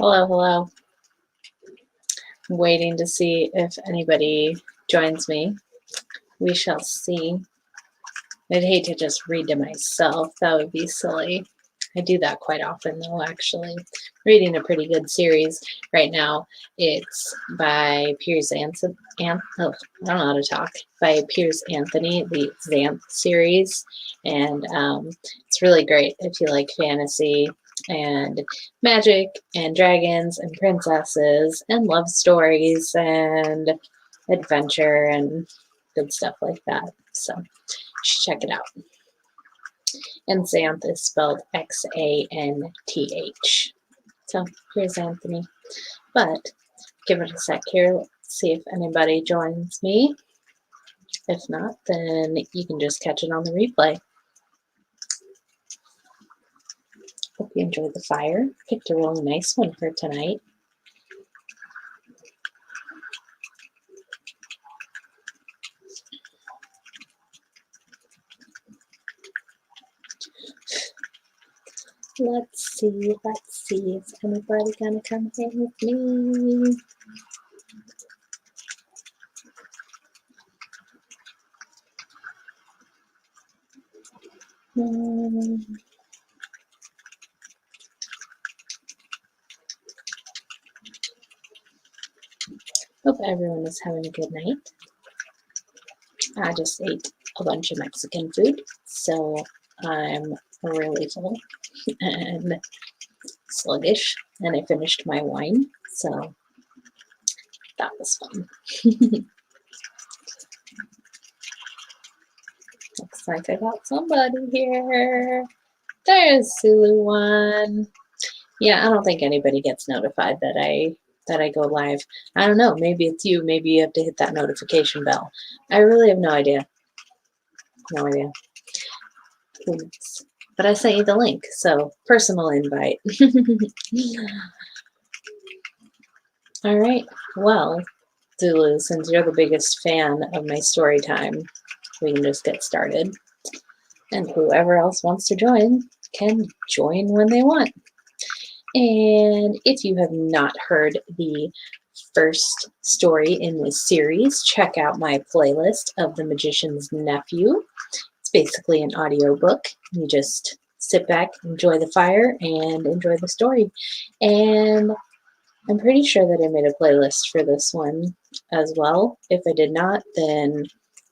Hello, hello. I'm waiting to see if anybody joins me. We shall see. I'd hate to just read to myself. That would be silly. I do that quite often, though, actually. Reading a pretty good series right now. It's by Piers Anthony. I don't know how to talk. By Piers Anthony, the Xanth series. And it's really great if you like fantasy and magic and dragons and princesses and love stories and adventure and good stuff like that. So you should check it out. And Xanth is spelled Xanth. So here's Anthony. But give it a sec here. Let's see if anybody joins me. If not, then you can just catch it on the replay. Hope you enjoyed the fire. Picked a really nice one for tonight. Let's see. Is anybody gonna come hang with me? Hope everyone is having a good night. I just ate a bunch of Mexican food, so I'm really full and sluggish, and I finished my wine, so that was fun. Looks like I got somebody here. There's Sulu one. Yeah, I don't think anybody gets notified that I go live. I don't know, maybe it's you, maybe you have to hit that notification bell. I really have no idea. No idea. But I sent you the link, so personal invite. All right, well, Zulu, since you're the biggest fan of my story time, we can just get started. And whoever else wants to join can join when they want. And if you have not heard the first story in this series, check out my playlist of The Magician's Nephew. It's basically an audiobook. You just sit back, enjoy the fire, and enjoy the story. And I'm pretty sure that I made a playlist for this one as well. If I did not, then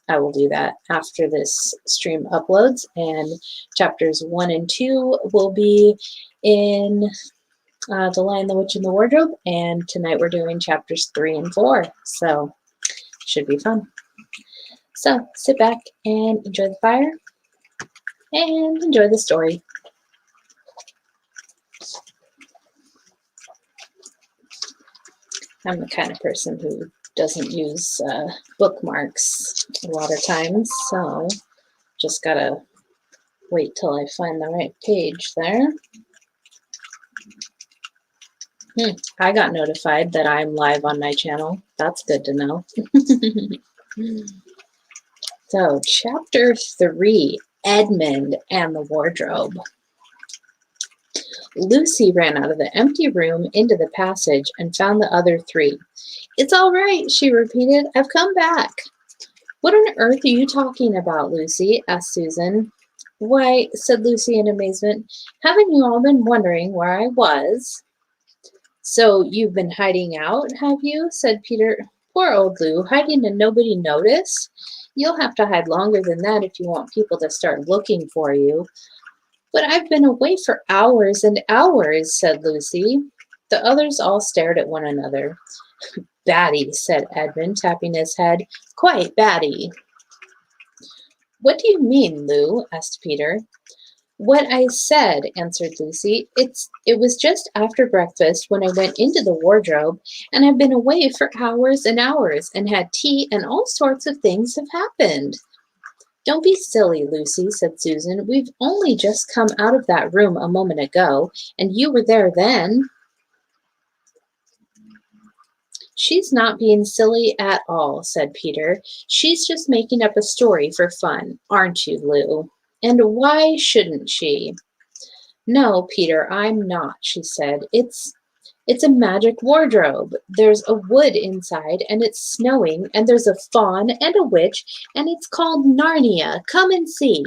I will do that after this stream uploads. And chapters 1 and 2 will be in The Lion, the Witch, and the Wardrobe. And tonight we're doing chapters 3 and 4. So should be fun. So sit back and enjoy the fire and enjoy the story. I'm the kind of person who doesn't use bookmarks a lot of times, so just gotta wait till I find the right page there. I got notified that I'm live on my channel. That's good to know. So, chapter 3, Edmund and the Wardrobe. Lucy ran out of the empty room into the passage and found the other three. "It's all right," she repeated. "I've come back." "What on earth are you talking about, Lucy?" asked Susan. "Why," said Lucy in amazement, "haven't you all been wondering where I was?" "So you've been hiding out, have you?" said Peter. "Poor old Lou, hiding and nobody noticed? You'll have to hide longer than that if you want people to start looking for you." "But I've been away for hours and hours," said Lucy. The others all stared at one another. "Batty," said Edmund, tapping his head. "Quite batty." "What do you mean, Lou?" asked Peter. "What I said," answered Lucy. It was just after breakfast when I went into the wardrobe, and I've been away for hours and hours, and had tea, and all sorts of things have happened." "Don't be silly, Lucy," said Susan. "We've only just come out of that room a moment ago, and you were there then." "She's not being silly at all," said Peter. "She's just making up a story for fun, aren't you, Lou? And why shouldn't she?" "No, Peter, I'm not," she said. It's It's a magic wardrobe. There's a wood inside, and it's snowing, and there's a faun and a witch, and it's called Narnia. Come and see."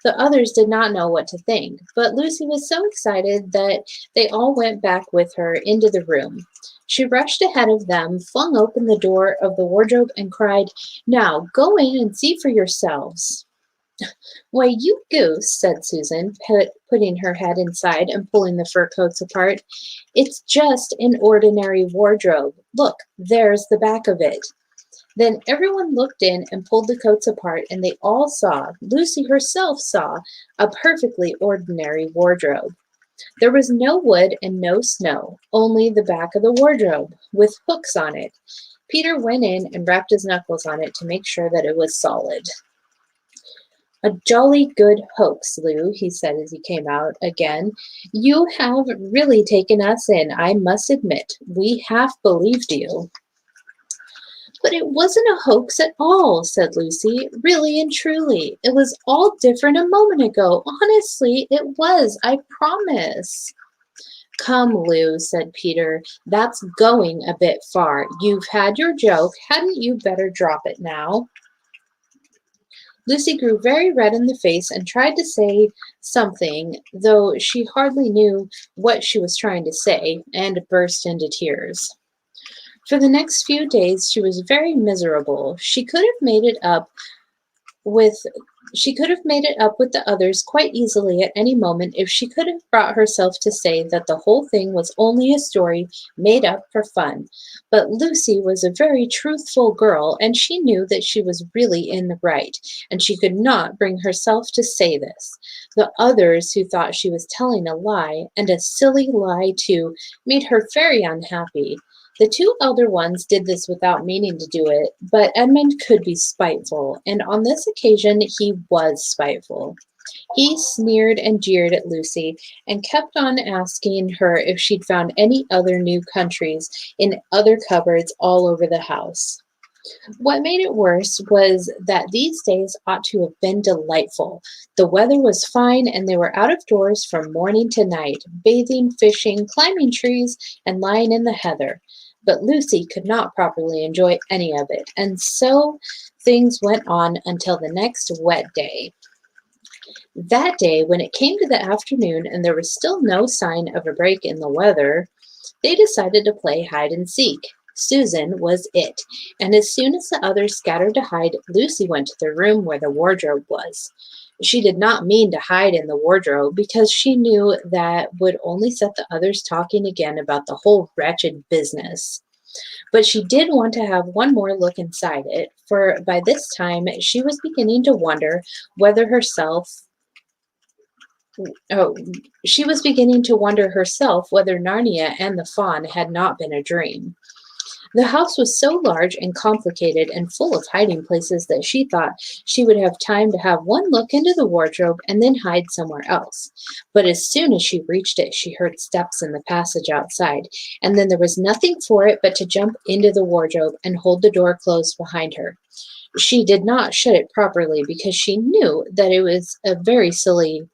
The others did not know what to think, but Lucy was so excited that they all went back with her into the room. She rushed ahead of them, flung open the door of the wardrobe, and cried, "Now, go in and see for yourselves." "Why, you goose," said Susan, putting her head inside and pulling the fur coats apart. "It's just an ordinary wardrobe. Look, there's the back of it." Then everyone looked in and pulled the coats apart, and they all saw, Lucy herself saw, a perfectly ordinary wardrobe. There was no wood and no snow, only the back of the wardrobe, with hooks on it. Peter went in and rapped his knuckles on it to make sure that it was solid. "A jolly good hoax, Lou," he said as he came out again. "You have really taken us in, I must admit. We half believed you." "But it wasn't a hoax at all," said Lucy. "Really and truly. It was all different a moment ago. Honestly, it was, I promise." "Come, Lou," said Peter. "That's going a bit far. You've had your joke. Hadn't you better drop it now?" Lucy grew very red in the face and tried to say something, though she hardly knew what she was trying to say, and burst into tears. For the next few days she was very miserable. She could have made it up with the others quite easily at any moment if she could have brought herself to say that the whole thing was only a story made up for fun. But Lucy was a very truthful girl, and she knew that she was really in the right, and she could not bring herself to say this. The others, who thought she was telling a lie, and a silly lie too, made her very unhappy. The two elder ones did this without meaning to do it, but Edmund could be spiteful, and on this occasion he was spiteful. He sneered and jeered at Lucy, and kept on asking her if she'd found any other new countries in other cupboards all over the house. What made it worse was that these days ought to have been delightful. The weather was fine, and they were out of doors from morning to night, bathing, fishing, climbing trees, and lying in the heather. But Lucy could not properly enjoy any of it, and so things went on until the next wet day. That day, when it came to the afternoon and there was still no sign of a break in the weather, they decided to play hide and seek. Susan was it, and as soon as the others scattered to hide, Lucy went to the room where the wardrobe was. She did not mean to hide in the wardrobe because she knew that would only set the others talking again about the whole wretched business. But she did want to have one more look inside it, for by this time she was beginning to wonder whether herself Oh, she was beginning to wonder herself whether Narnia and the faun had not been a dream. The house was so large and complicated and full of hiding places that she thought she would have time to have one look into the wardrobe and then hide somewhere else. But as soon as she reached it, she heard steps in the passage outside, and then there was nothing for it but to jump into the wardrobe and hold the door closed behind her. She did not shut it properly because she knew that it is very silly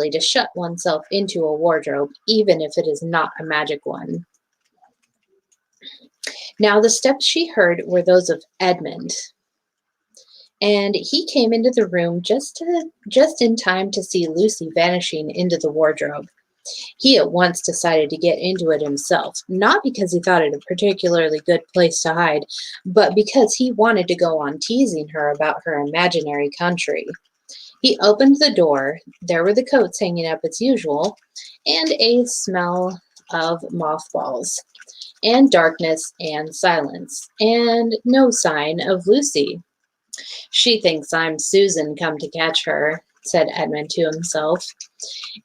to shut oneself into a wardrobe, even if it is not a magic one. Now the steps she heard were those of Edmund, and he came into the room just in time to see Lucy vanishing into the wardrobe. He at once decided to get into it himself, not because he thought it a particularly good place to hide, but because he wanted to go on teasing her about her imaginary country. He opened the door. There were the coats hanging up as usual, and a smell of mothballs, and darkness and silence, and no sign of Lucy. "She thinks I'm Susan come to catch her," said Edmund to himself,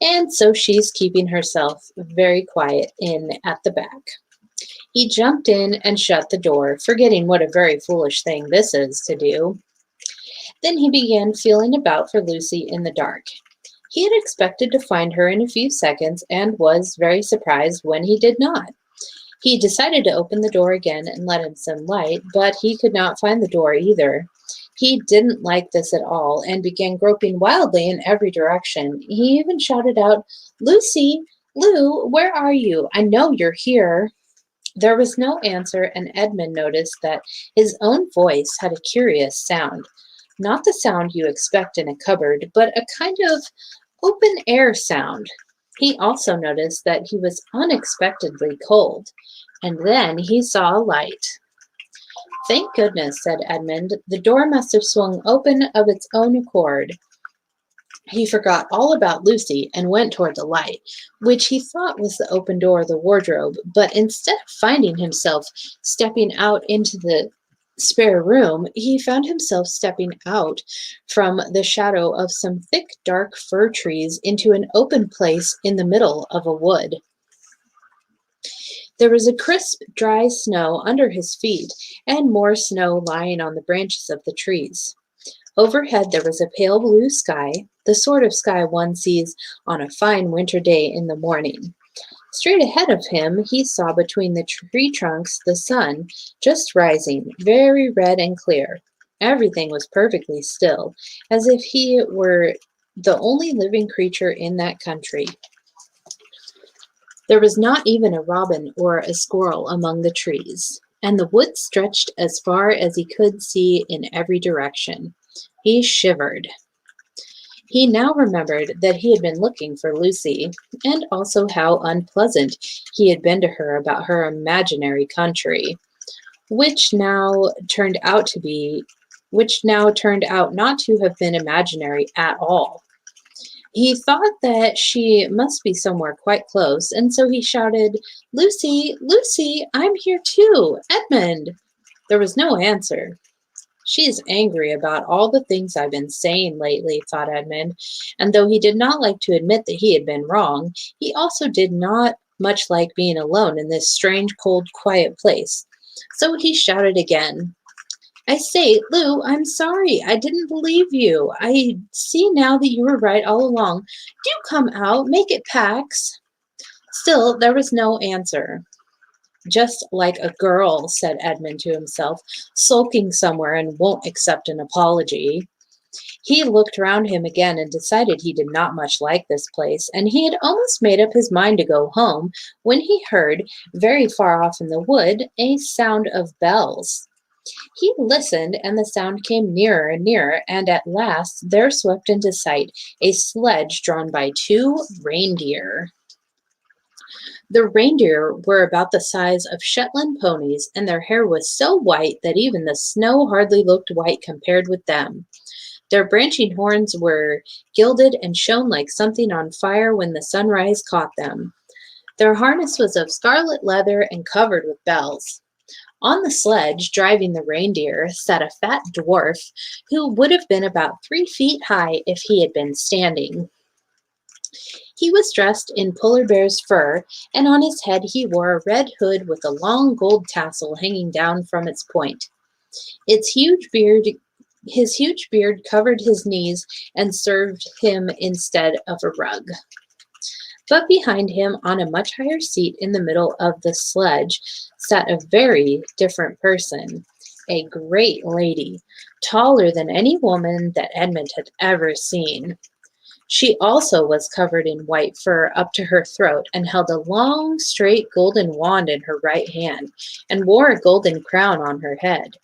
"and so she's keeping herself very quiet in at the back." He jumped in and shut the door, forgetting what a very foolish thing this is to do. Then he began feeling about for Lucy in the dark. He had expected to find her in a few seconds and was very surprised when he did not. He decided to open the door again and let in some light, but he could not find the door either. He didn't like this at all and began groping wildly in every direction. He even shouted out, "Lucy, Lou, where are you? I know you're here. There was no answer, and Edmund noticed that his own voice had a curious sound. Not the sound you expect in a cupboard, but a kind of open air sound. He also noticed that he was unexpectedly cold, and then he saw a light. Thank goodness, said Edmund. The door must have swung open of its own accord. He forgot all about Lucy and went toward the light, which he thought was the open door of the wardrobe, but instead of finding himself stepping out into the spare room, he found himself stepping out from the shadow of some thick, dark fir trees into an open place in the middle of a wood. There was a crisp, dry snow under his feet, and more snow lying on the branches of the trees. Overhead there was a pale blue sky, the sort of sky one sees on a fine winter day in the morning. Straight ahead of him he saw between the tree trunks the sun, just rising, very red and clear. Everything was perfectly still, as if he were the only living creature in that country. There was not even a robin or a squirrel among the trees, and the wood stretched as far as he could see in every direction. He shivered. He now remembered that he had been looking for Lucy, and also how unpleasant he had been to her about her imaginary country, which now turned out not to have been imaginary at all. He thought that she must be somewhere quite close, and so he shouted, Lucy, Lucy, I'm here too, Edmund. There was no answer. She is angry about all the things I've been saying lately, thought Edmund, and though he did not like to admit that he had been wrong, he also did not much like being alone in this strange, cold, quiet place. So he shouted again, I say, Lou, I'm sorry. I didn't believe you. I see now that you were right all along. Do come out. Make it Pax. Still, there was no answer. Just like a girl, said Edmund to himself, sulking somewhere and won't accept an apology. He looked round him again and decided he did not much like this place, and he had almost made up his mind to go home when he heard, very far off in the wood, a sound of bells. He listened, and the sound came nearer and nearer, and at last there swept into sight a sledge drawn by 2 reindeer. The reindeer were about the size of Shetland ponies, and their hair was so white that even the snow hardly looked white compared with them. Their branching horns were gilded and shone like something on fire when the sunrise caught them. Their harness was of scarlet leather and covered with bells. On the sledge, driving the reindeer, sat a fat dwarf who would have been about 3 feet high if he had been standing. He was dressed in polar bear's fur, and on his head he wore a red hood with a long gold tassel hanging down from its point. His huge beard covered his knees and served him instead of a rug. But behind him, on a much higher seat in the middle of the sledge, sat a very different person, a great lady, taller than any woman that Edmund had ever seen. She also was covered in white fur up to her throat and held a long, straight golden wand in her right hand and wore a golden crown on her head.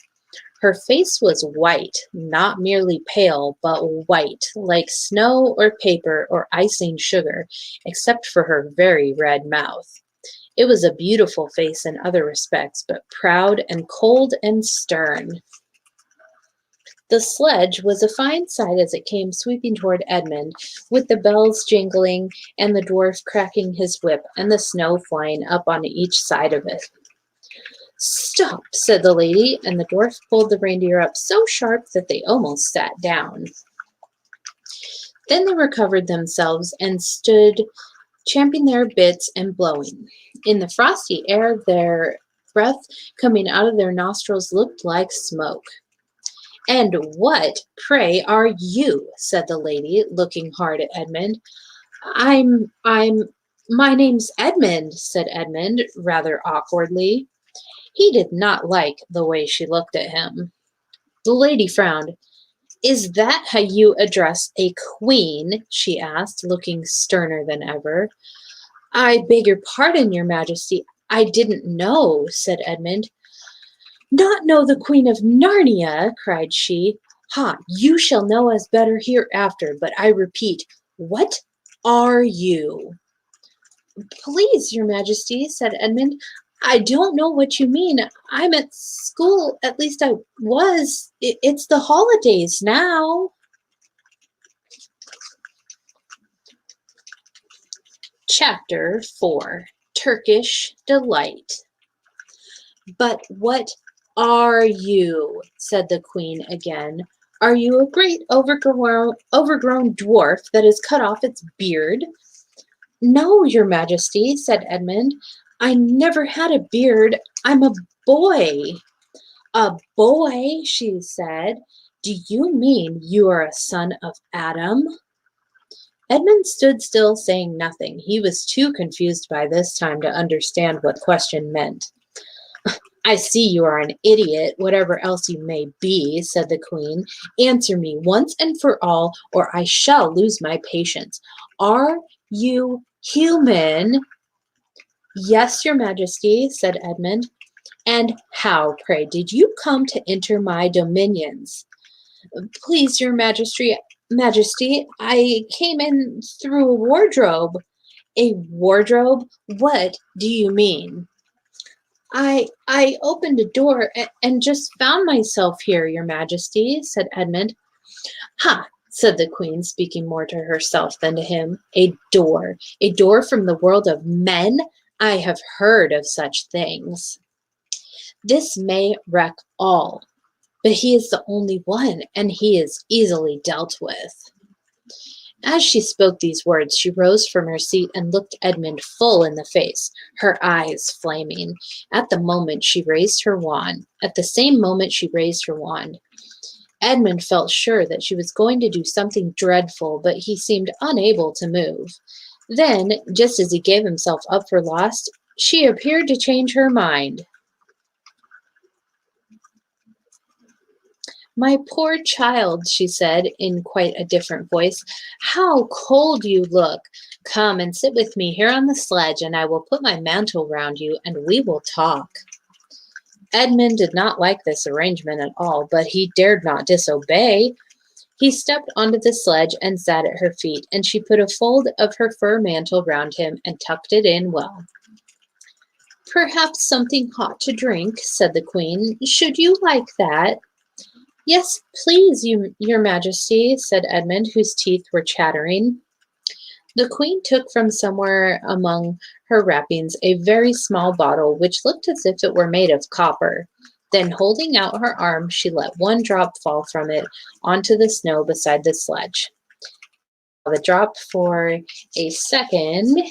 Her face was white, not merely pale, but white, like snow or paper or icing sugar, except for her very red mouth. It was a beautiful face in other respects, but proud and cold and stern. The sledge was a fine sight as it came sweeping toward Edmund, with the bells jingling and the dwarf cracking his whip and the snow flying up on each side of it. Stop, said the lady, and the dwarf pulled the reindeer up so sharp that they almost sat down. Then they recovered themselves and stood champing their bits and blowing. In the frosty air, their breath coming out of their nostrils looked like smoke. And what, pray, are you? Said the lady, looking hard at Edmund. My name's Edmund, said Edmund, rather awkwardly. He did not like the way she looked at him. The lady frowned. Is that how you address a queen? She asked, looking sterner than ever. I beg your pardon, your majesty. I didn't know, said Edmund. Not know the Queen of Narnia, cried she. Ha, you shall know us better hereafter, but I repeat, what are you? Please, your majesty, said Edmund, I don't know what you mean. I'm at school, at least I was. It's the holidays now. Chapter 4 Turkish Delight. But what are you? Said the queen again. Are you a great overgrown dwarf that has cut off its beard? No, your majesty, said Edmund. I never had a beard. I'm a boy. A boy, she said. Do you mean you are a son of Adam? Edmund stood still, saying nothing. He was too confused by this time to understand what question meant. I see you are an idiot, whatever else you may be, said the queen. Answer me once and for all, or I shall lose my patience. Are you human? Yes, your majesty, said Edmund. And how, pray, did you come to enter my dominions? Please, your majesty, I came in through a wardrobe. A wardrobe? What do you mean? I opened a door and just found myself here, your majesty, said Edmund. Ha, said the queen, speaking more to herself than to him. A door from the world of men? I have heard of such things. This may wreck all, but he is the only one, and he is easily dealt with. As she spoke these words, she rose from her seat and looked Edmund full in the face, her eyes flaming. At the same moment she raised her wand. Edmund felt sure that she was going to do something dreadful, but he seemed unable to move. Then, just as he gave himself up for lost, she appeared to change her mind. My poor child, she said in quite a different voice, how cold you look. Come and sit with me here on the sledge, and I will put my mantle round you, and we will talk. Edmund did not like this arrangement at all, but he dared not disobey. He stepped onto the sledge and sat at her feet, and she put a fold of her fur mantle round him and tucked it in well. Perhaps something hot to drink, said the queen. Should you like that? Yes, please, your majesty, said Edmund, whose teeth were chattering. The queen took from somewhere among her wrappings a very small bottle, which looked as if it were made of copper. Then, holding out her arm, she let one drop fall from it onto the snow beside the sledge. The drop for a second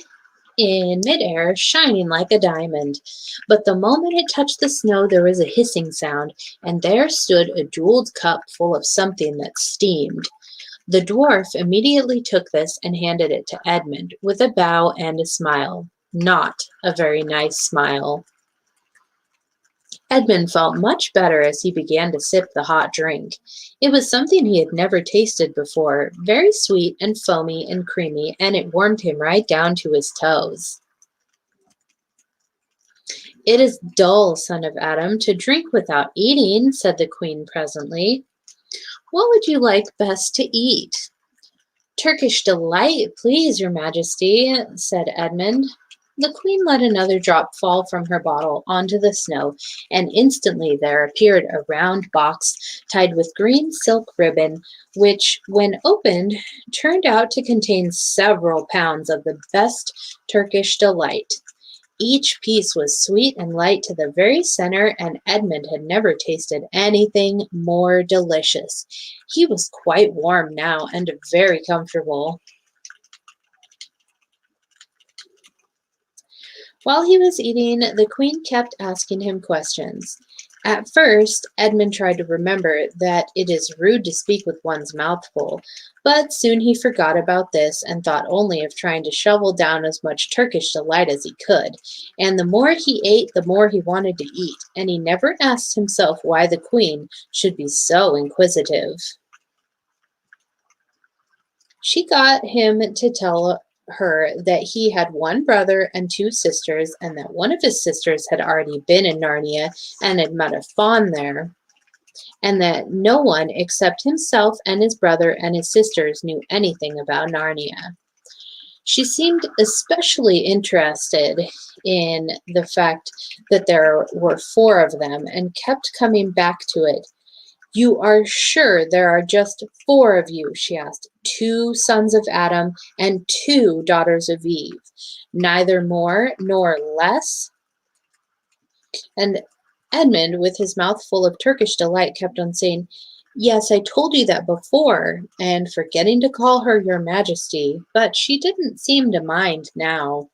in midair, shining like a diamond. But the moment it touched the snow, there was a hissing sound, and there stood a jeweled cup full of something that steamed. The dwarf immediately took this and handed it to Edmund, with a bow and a smile. Not a very nice smile. Edmund felt much better as he began to sip the hot drink. It was something he had never tasted before, very sweet and foamy and creamy, and it warmed him right down to his toes. It is dull, son of Adam, to drink without eating, said the queen presently. What would you like best to eat? Turkish delight, please, your majesty, said Edmund. The queen let another drop fall from her bottle onto the snow, and instantly there appeared a round box tied with green silk ribbon, which, when opened, turned out to contain several pounds of the best Turkish delight. Each piece was sweet and light to the very center, and Edmund had never tasted anything more delicious. He was quite warm now and very comfortable. While he was eating, the queen kept asking him questions. At first, Edmund tried to remember that it is rude to speak with one's mouth full, but soon he forgot about this and thought only of trying to shovel down as much Turkish delight as he could. And the more he ate, the more he wanted to eat, and he never asked himself why the queen should be so inquisitive. She got him to tell her that he had one brother and two sisters, and that one of his sisters had already been in Narnia and had met a faun there, and that no one except himself and his brother and his sisters knew anything about Narnia. She seemed especially interested in the fact that there were four of them and kept coming back to it. "You are sure there are just four of you?" she asked. "Two sons of Adam and two daughters of Eve, neither more nor less?" And Edmund, with his mouth full of Turkish delight, kept on saying, "Yes, I told you that before, and forgetting to call her your majesty, but she didn't seem to mind now."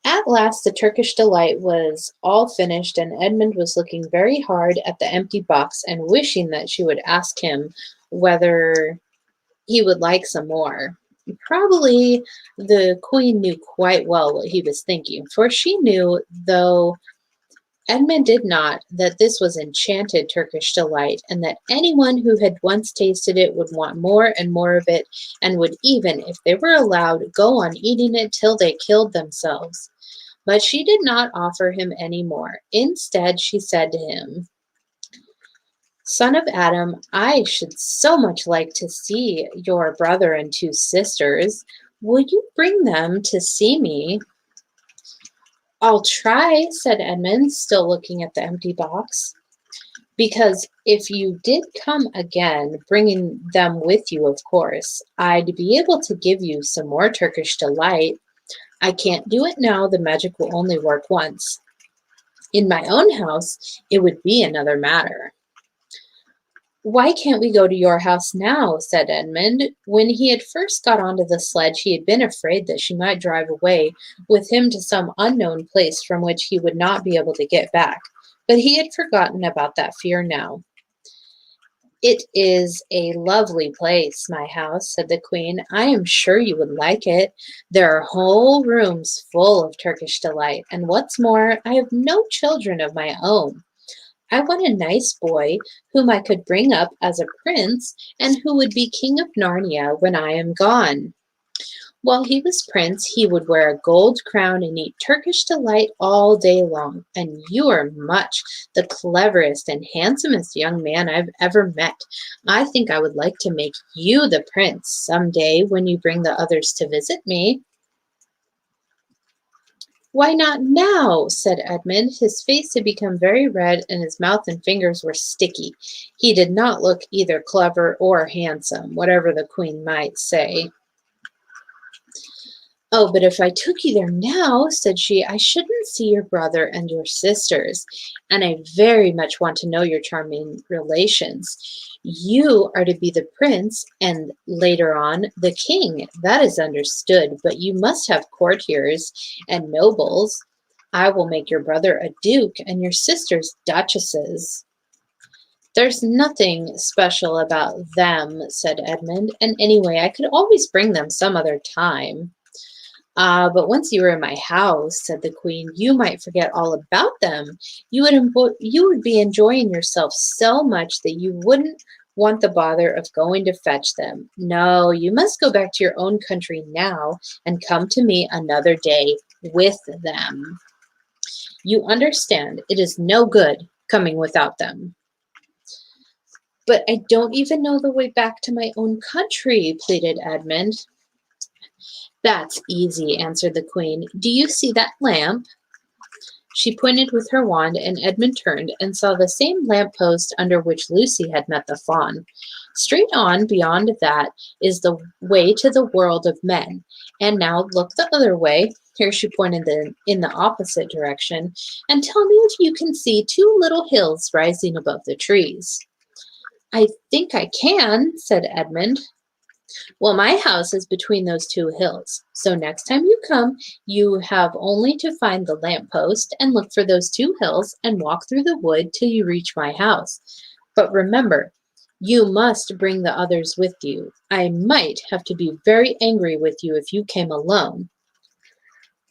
At last the Turkish delight was all finished, and Edmund was looking very hard at the empty box and wishing that she would ask him whether he would like some more. Probably the queen knew quite well what he was thinking, for she knew, though Edmund did not, that this was enchanted Turkish delight, and that anyone who had once tasted it would want more and more of it, and would even, if they were allowed, go on eating it till they killed themselves. But she did not offer him any more. Instead, she said to him, "Son of Adam, I should so much like to see your brother and two sisters. Will you bring them to see me?" "I'll try," said Edmund, still looking at the empty box. "Because if you did come again, bringing them with you, of course, I'd be able to give you some more Turkish delight. I can't do it now, the magic will only work once. In my own house, it would be another matter." "Why can't we go to your house now?" said Edmund. When he had first got onto the sledge, he had been afraid that she might drive away with him to some unknown place from which he would not be able to get back. But he had forgotten about that fear now. "It is a lovely place, my house," said the queen. "I am sure you would like it. There are whole rooms full of Turkish delight, and what's more, I have no children of my own. I want a nice boy whom I could bring up as a prince and who would be king of Narnia when I am gone. While he was prince, he would wear a gold crown and eat Turkish delight all day long. And you are much the cleverest and handsomest young man I've ever met. I think I would like to make you the prince some day when you bring the others to visit me." "Why not now?" said Edmund. His face had become very red, and his mouth and fingers were sticky. He did not look either clever or handsome, whatever the queen might say. "Oh, but if I took you there now," said she, "I shouldn't see your brother and your sisters, and I very much want to know your charming relations. You are to be the prince, and later on, the king. That is understood, but you must have courtiers and nobles. I will make your brother a duke and your sisters duchesses." "There's nothing special about them," said Edmund, "and anyway, I could always bring them some other time." "Ah, but once you were in my house," said the queen, "you might forget all about them. You would be enjoying yourself so much that you wouldn't want the bother of going to fetch them. No, you must go back to your own country now and come to me another day with them. You understand, it is no good coming without them." "But I don't even know the way back to my own country," pleaded Edmund. "That's easy," answered the queen. "Do you see that lamp?" She pointed with her wand, and Edmund turned and saw the same lamp post under which Lucy had met the faun. "Straight on beyond that is the way to the world of men. And now look the other way," here she pointed in the opposite direction, "and tell me if you can see two little hills rising above the trees." "I think I can," said Edmund. "Well, my house is between those two hills. So next time you come, you have only to find the lamp post and look for those two hills and walk through the wood till you reach my house. But remember, you must bring the others with you. I might have to be very angry with you if you came alone."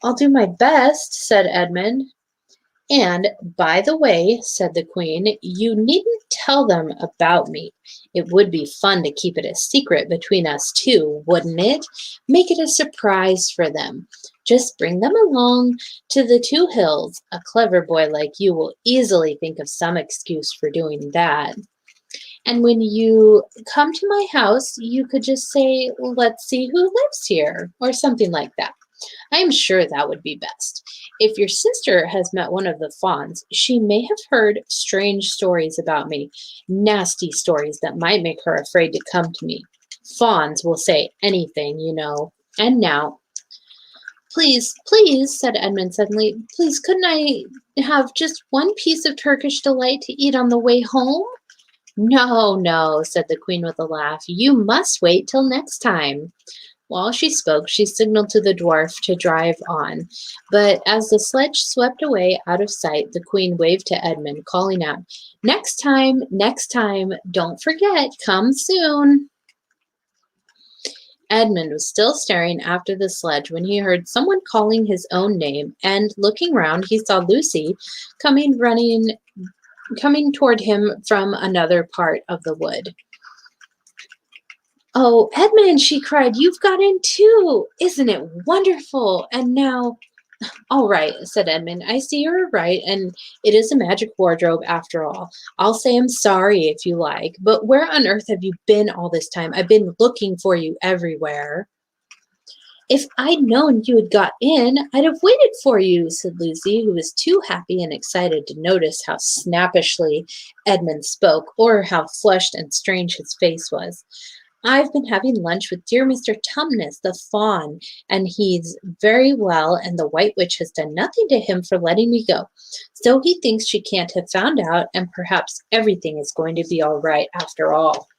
"I'll do my best," said Edmund. And by the way, said the Queen, you needn't tell them about me. It would be fun to keep it a secret between us two, wouldn't it? Make it a surprise for them. Just bring them along to the 2 hills. A clever boy like you will easily think of some excuse for doing that. And when you come to my house, you could just say, let's see who lives here, or something like that. I am sure that would be best. If your sister has met one of the fawns, she may have heard strange stories about me, nasty stories that might make her afraid to come to me. Fawns will say anything, you know. And now, please, please, said Edmund suddenly, please, couldn't I have just one piece of Turkish delight to eat on the way home? No, no, said the Queen with a laugh. You must wait till next time. While she spoke, she signaled to the dwarf to drive on. But as the sledge swept away out of sight, the Queen waved to Edmund, calling out, next time, don't forget, come soon. Edmund was still staring after the sledge when he heard someone calling his own name, and looking round, he saw Lucy coming toward him from another part of the wood. Oh, Edmund, she cried, you've got in too. Isn't it wonderful? And now, all right, said Edmund, I see you're right, and it is a magic wardrobe after all. I'll say I'm sorry if you like, but where on earth have you been all this time? I've been looking for you everywhere. If I'd known you had got in, I'd have waited for you, said Lucy, who was too happy and excited to notice how snappishly Edmund spoke, or how flushed and strange his face was. I've been having lunch with dear Mr. Tumnus, the fawn, and he's very well, and the White Witch has done nothing to him for letting me go. So he thinks she can't have found out, and perhaps everything is going to be all right after all.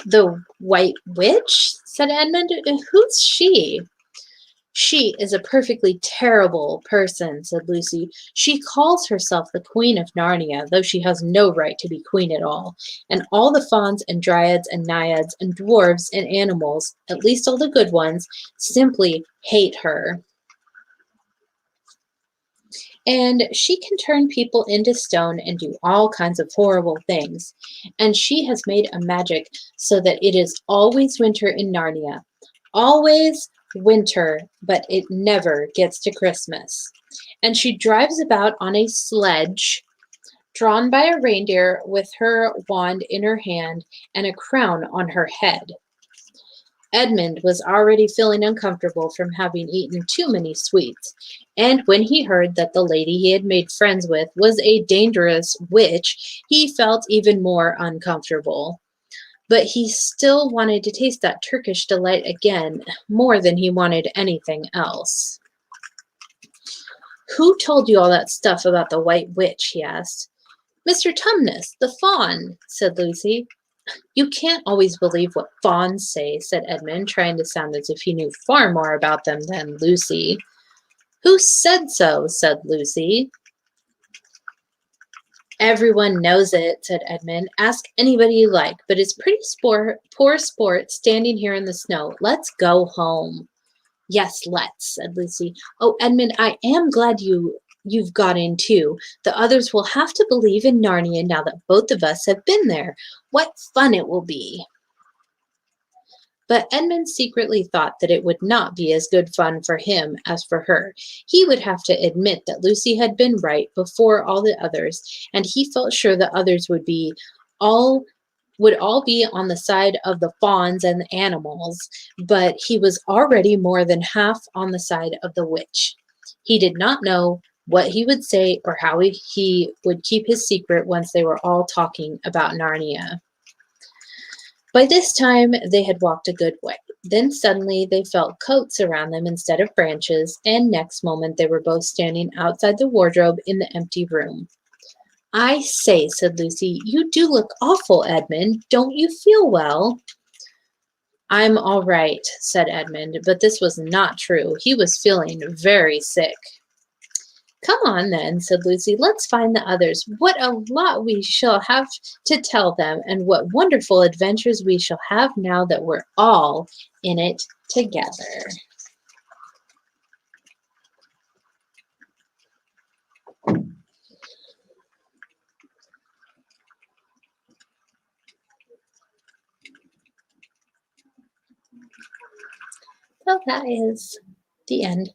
The White Witch? Said Edmund. Who's she? She is a perfectly terrible person, said Lucy. She calls herself the Queen of Narnia, though she has no right to be queen at all. And all the fauns and dryads and naiads and dwarves and animals, at least all the good ones, simply hate her. And she can turn people into stone and do all kinds of horrible things. And she has made a magic so that it is always winter in Narnia. Always winter, but it never gets to Christmas. And she drives about on a sledge drawn by a reindeer with her wand in her hand and a crown on her head. Edmund was already feeling uncomfortable from having eaten too many sweets, and when he heard that the lady he had made friends with was a dangerous witch, he felt even more uncomfortable. But he still wanted to taste that Turkish delight again, more than he wanted anything else. Who told you all that stuff about the White Witch? He asked. Mr. Tumnus, the fawn, said Lucy. You can't always believe what fawns say, said Edmund, trying to sound as if he knew far more about them than Lucy. Who said so? Said Lucy. Everyone knows it, said Edmund. Ask anybody you like, but it's pretty poor sport standing here in the snow. Let's go home. Yes, let's, said Lucy. Oh, Edmund, I am glad you've got in too. The others will have to believe in Narnia now that both of us have been there. What fun it will be. But Edmund secretly thought that it would not be as good fun for him as for her. He would have to admit that Lucy had been right before all the others, and he felt sure the others would all be on the side of the fawns and the animals, but he was already more than half on the side of the witch. He did not know what he would say or how he would keep his secret once they were all talking about Narnia. By this time, they had walked a good way. Then suddenly they felt coats around them instead of branches, and next moment they were both standing outside the wardrobe in the empty room. I say, said Lucy, you do look awful, Edmund. Don't you feel well? I'm all right, said Edmund, but this was not true. He was feeling very sick. Come on, then, said Lucy. Let's find the others. What a lot we shall have to tell them, and what wonderful adventures we shall have now that we're all in it together. So that is the end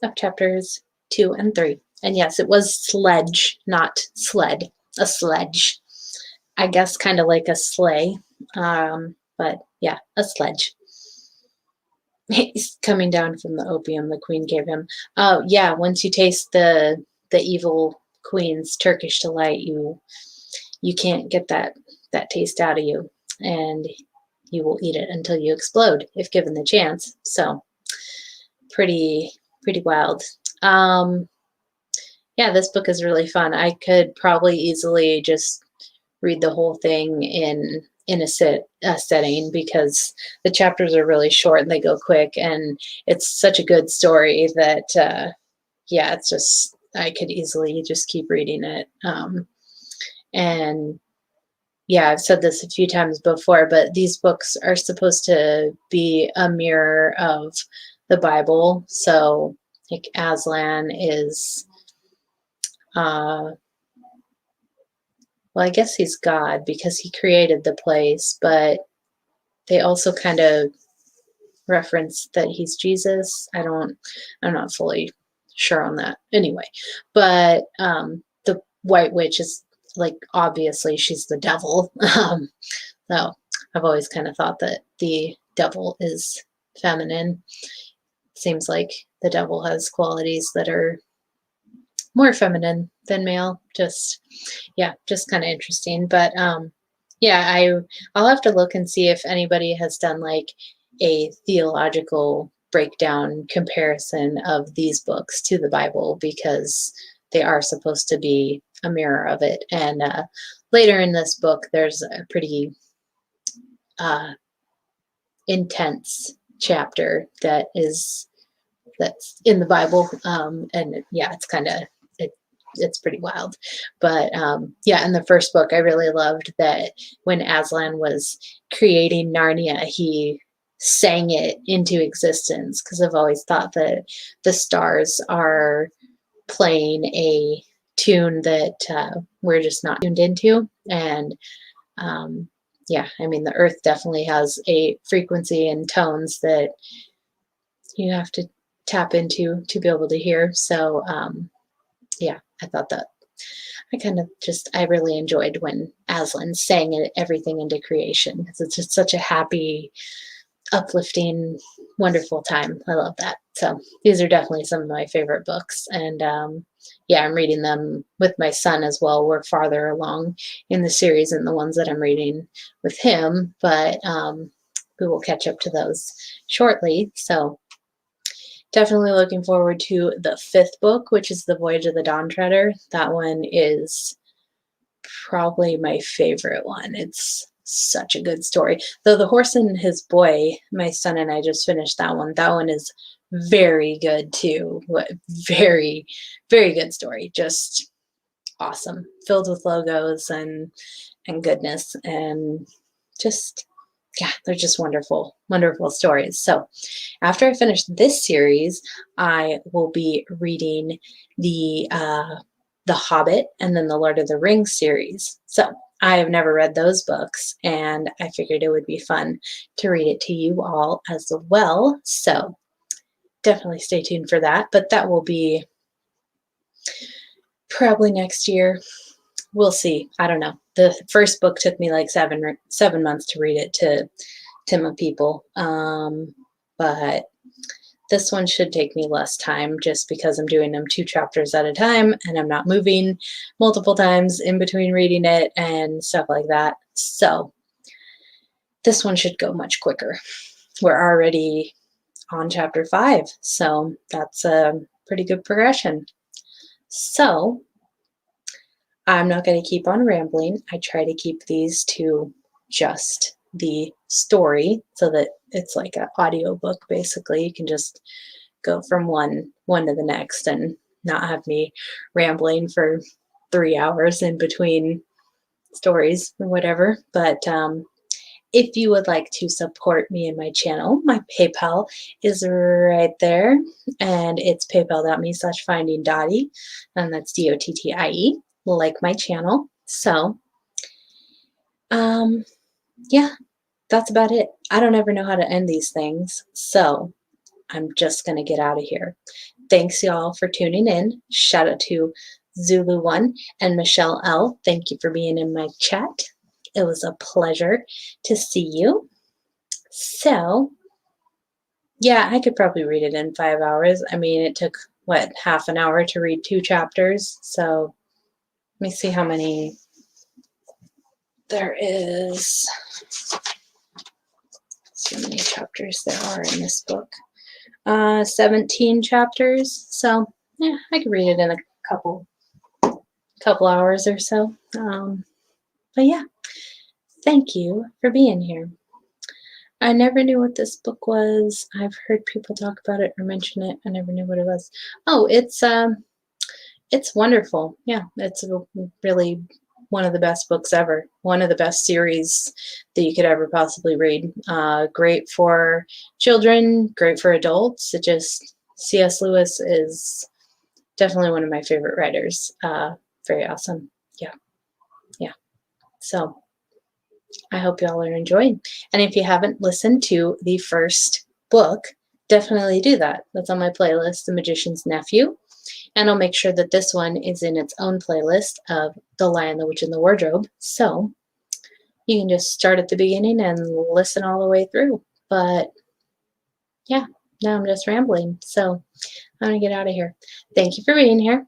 of chapters 2 and 3. And yes, it was sledge, not sled. A sledge. I guess kind of like a sleigh. But yeah, a sledge. He's coming down from the opium the queen gave him. Oh yeah, once you taste the evil queen's Turkish delight, you can't get that taste out of you, and you will eat it until you explode if given the chance. So pretty wild. Yeah, this book is really fun. I could probably easily just read the whole thing in a setting because the chapters are really short and they go quick, and it's such a good story that yeah, it's just I could easily just keep reading it. And yeah, I've said this a few times before, but these books are supposed to be a mirror of the Bible. So like Aslan is well, I guess he's God because he created the place, but they also kind of reference that he's Jesus. I'm not fully sure on that anyway. But the White Witch is like obviously she's the devil. So I've always kind of thought that the devil is feminine. Seems like the devil has qualities that are more feminine than male. Just yeah, just kind of interesting. But yeah, I'll have to look and see if anybody has done like a theological breakdown comparison of these books to the Bible because they are supposed to be a mirror of it. And later in this book, there's a pretty intense chapter that's in the Bible, and yeah, it's kind of it's pretty wild. But yeah, in the first book, I really loved that when Aslan was creating Narnia, he sang it into existence because I've always thought that the stars are playing a tune that we're just not tuned into. And yeah, I mean, the earth definitely has a frequency and tones that you have to tap into to be able to hear. So yeah, I thought that I really enjoyed when Aslan sang it, everything into creation because it's just such a happy, uplifting, wonderful time. I love that. So these are definitely some of my favorite books. And yeah, I'm reading them with my son as well. We're farther along in the series than the ones that I'm reading with him, but we will catch up to those shortly. So definitely looking forward to the 5th book, which is The Voyage of the Dawn Treader. That one is probably my favorite one. It's such a good story. Though The Horse and His Boy, my son and I just finished that one. That one is very good too. Very, very good story. Just awesome. Filled with logos and goodness and just yeah, they're just wonderful, wonderful stories. So after I finish this series, I will be reading the Hobbit and then the Lord of the Rings series. So I have never read those books, and I figured it would be fun to read it to you all as well. So definitely stay tuned for that. But that will be probably next year. We'll see. I don't know. The first book took me like 7 months to read it to my people. But this one should take me less time just because I'm doing them 2 chapters at a time and I'm not moving multiple times in between reading it and stuff like that. So this one should go much quicker. We're already on chapter 5, so that's a pretty good progression. So I'm not going to keep on rambling. I try to keep these to just the story so that it's like an audio book basically. You can just go from one to the next and not have me rambling for 3 hours in between stories or whatever. But if you would like to support me and my channel, my PayPal is right there, and it's paypal.me/findingdottie, and that's DOTTIE, like my channel. So yeah, that's about it. I don't ever know how to end these things, so I'm just going to get out of here. Thanks, y'all, for tuning in. Shout out to Zulu1 and Michelle L. Thank you for being in my chat. It was a pleasure to see you. So, yeah, I could probably read it in 5 hours. I mean, it took, half an hour to read 2 chapters. So, let me see how many there is. See how many chapters there are in this book. 17 chapters. So, yeah, I could read it in a couple hours or so. But yeah, thank you for being here. I never knew what this book was. I've heard people talk about it or mention it. I never knew what it was. Oh, it's wonderful. Yeah, it's really one of the best books ever. One of the best series that you could ever possibly read. Great for children, great for adults. C.S. Lewis is definitely one of my favorite writers. Very awesome. Yeah. So I hope y'all are enjoying. And if you haven't listened to the first book, definitely do that. That's on my playlist, The Magician's Nephew. And I'll make sure that this one is in its own playlist of The Lion, the Witch, and the Wardrobe. So you can just start at the beginning and listen all the way through. But yeah, now I'm just rambling. So I'm going to get out of here. Thank you for being here.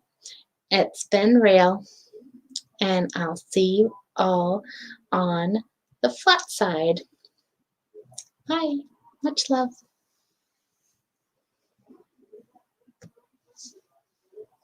It's been real. And I'll see you all on the flat side. Bye. Much love.